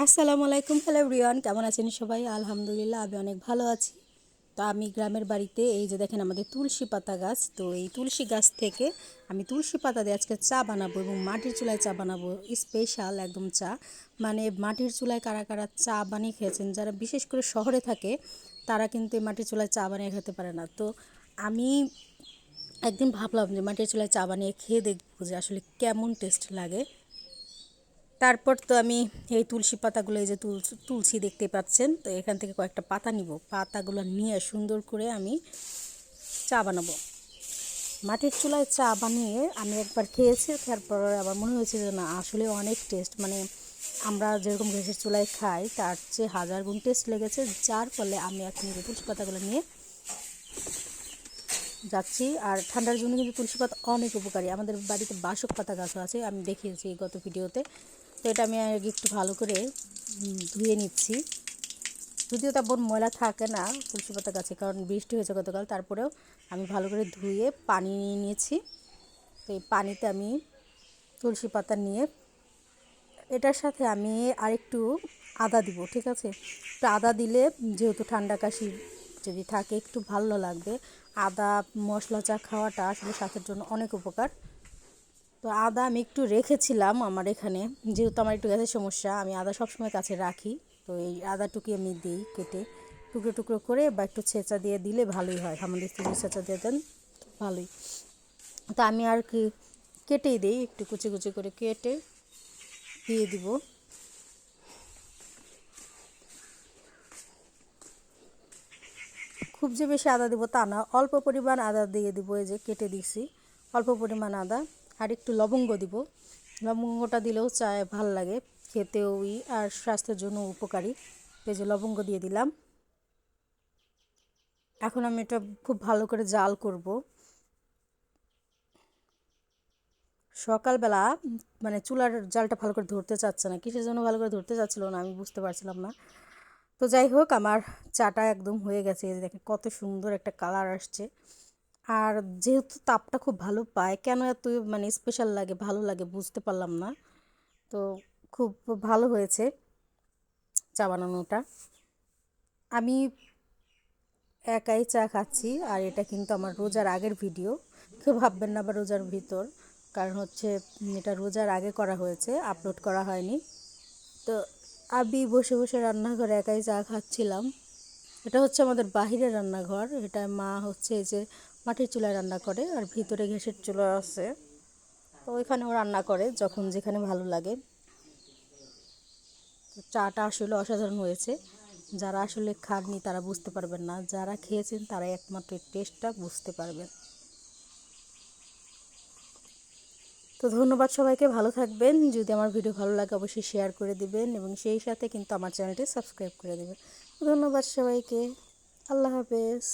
আসসালামু আলাইকুম, hello everyone, কেমন আছেন সবাই? আলহামদুলিল্লাহ আমি অনেক ভালো আছি। তো আমি গ্রামের বাড়িতে এই যে দেখেন আমাদের তুলসী পাতা গাছ, তো এই তুলসী গাছ থেকে আমি তুলসী পাতা দিয়ে আজকে চা বানাবো এবং মাটির চুলায় চা বানাবো। স্পেশাল একদম চা, মানে মাটির চুলায় কারা কারা চা বানিয়ে খেয়েছেন, যারা বিশেষ করে শহরে থাকে তারা কিন্তু এই মাটির চুলায় চা বানিয়ে খেতে পারে না। তো আমি একদিন ভাবলাম যে মাটির চুলায় চা বানিয়ে খেয়ে দেখবো যে আসলে কেমন টেস্ট লাগে। তারপর তো আমি এই তুলসী পাতাগুলো, এই যে তুলসী দেখতে পাচ্ছেন, তো এখান থেকে কয়েকটা পাতা নিব, পাতাগুলো নিয়ে সুন্দর করে আমি চা বানাবো। মাটির চুলায় চা বানিয়ে আমি একবার খেয়েছি, তারপর আবার মনে হয়েছে যে না, আসলে অনেক টেস্ট, মানে আমরা যেরকম গ্যাসের চুলায় খাই তার চেয়ে হাজার গুণ টেস্ট লেগেছে। যার ফলে আমি এখন এই তুলসী পাতাগুলো নিয়ে যাচ্ছি। আর ঠান্ডার জন্য কিন্তু তুলসী পাতা অনেক উপকারী। আমাদের বাড়িতে বাসক পাতা গাছও আছে, আমি দেখিয়েছি গত ভিডিওতে। তো এটা আমি আগে একটু ভালো করে ধুয়ে নিচ্ছি। যদিও তেমন ময়লা থাকে না তুলসী পাতা গাছে, কারণ বৃষ্টি হয়েছে গতকাল, তারপরেও আমি ভালো করে ধুয়ে পানি নিয়ে নিয়েছি। তো এই পানিতে আমি তুলসী পাতা নিয়ে এটার সাথে আমি আরেকটু আদা দিব, ঠিক আছে? একটু আদা দিলে যেহেতু ঠান্ডা কাশি যদি থাকে একটু ভালো লাগবে। আদা মশলা চা খাওয়াটা আসলে স্বাস্থ্যের জন্য অনেক উপকার। তো আদা আমি একটু রেখেছিলাম আমার এখানে, যেহেতু আমার একটু গ্যাসের সমস্যা, আমি আদা সবসময় কাছে রাখি। তো এই আদাটুকু আমি দিই কেটে টুকরো টুকরো করে, বা একটু ছেঁচা দিয়ে দিলে ভালোই হয়। আমাদের স্ত্রী ছেঁচা দিয়ে দেন ভালোই। তো আমি আর কি কেটেই দিই, একটু কুচি কুচি করে কেটে দিয়ে দিব। খুব যে বেশি আদা দিব তা না, অল্প পরিমাণ আদা দিয়ে দিব। এই যে কেটে দিছি অল্প পরিমাণ আদা। আর একটু লবঙ্গ দিব, লবঙ্গটা দিলেও চায় ভাল লাগে খেতেও, আর স্বাস্থ্যের জন্য উপকারী। এই যে লবঙ্গ দিয়ে দিলাম। এখন আমি এটা খুব ভালো করে জাল করব। সকালবেলা মানে চুলার জালটা ভালো করে ধরতে চাচ্ছে না, কিসের জন্য ভালো করে ধরতে চাচ্ছিল না আমি বুঝতে পারছিলাম না। তো যাই হোক, আমার চাটা একদম হয়ে গেছে। এই যে দেখেন কত সুন্দর একটা কালার আসছে। আর যেহেতু তাপটা খুব ভালো পায়, কেন এত মানে স্পেশাল লাগে, ভালো লাগে বুঝতে পারলাম না। তো খুব ভালো হয়েছে চা বানানোটা। আমি একাই চা খাচ্ছি, আর এটা কিন্তু আমার রোজার আগের ভিডিও। কেউ ভাববেন না আবার রোজার ভিতর, কারণ হচ্ছে এটা রোজার আগে করা হয়েছে, আপলোড করা হয়নি। তো আমি বসে বসে রান্নাঘরে একাই চা খাচ্ছিলাম। এটা হচ্ছে আমাদের বাহিরের রান্নাঘর, এটা মা হচ্ছে এই যে মাটির চুলায় রান্না করে, আর ভিতরে গ্যাসের চুলা আছে, তো ওইখানেও রান্না করে যখন যেখানে ভালো লাগে। তো চাটা আসলে অসাধারণ হয়েছে। যারা আসলে খাননি তারা বুঝতে পারবেন না, যারা খেয়েছেন তারা একমাত্র টেস্টটা বুঝতে পারবেন। তো ধন্যবাদ সবাইকে, ভালো থাকবেন। যদি আমার ভিডিও ভালো লাগে অবশ্যই শেয়ার করে দিবেন, এবং সেই সাথে কিন্তু আমার চ্যানেলটি সাবস্ক্রাইব করে দেবেন। ধন্যবাদ সবাইকে, আল্লাহ হাফেজ।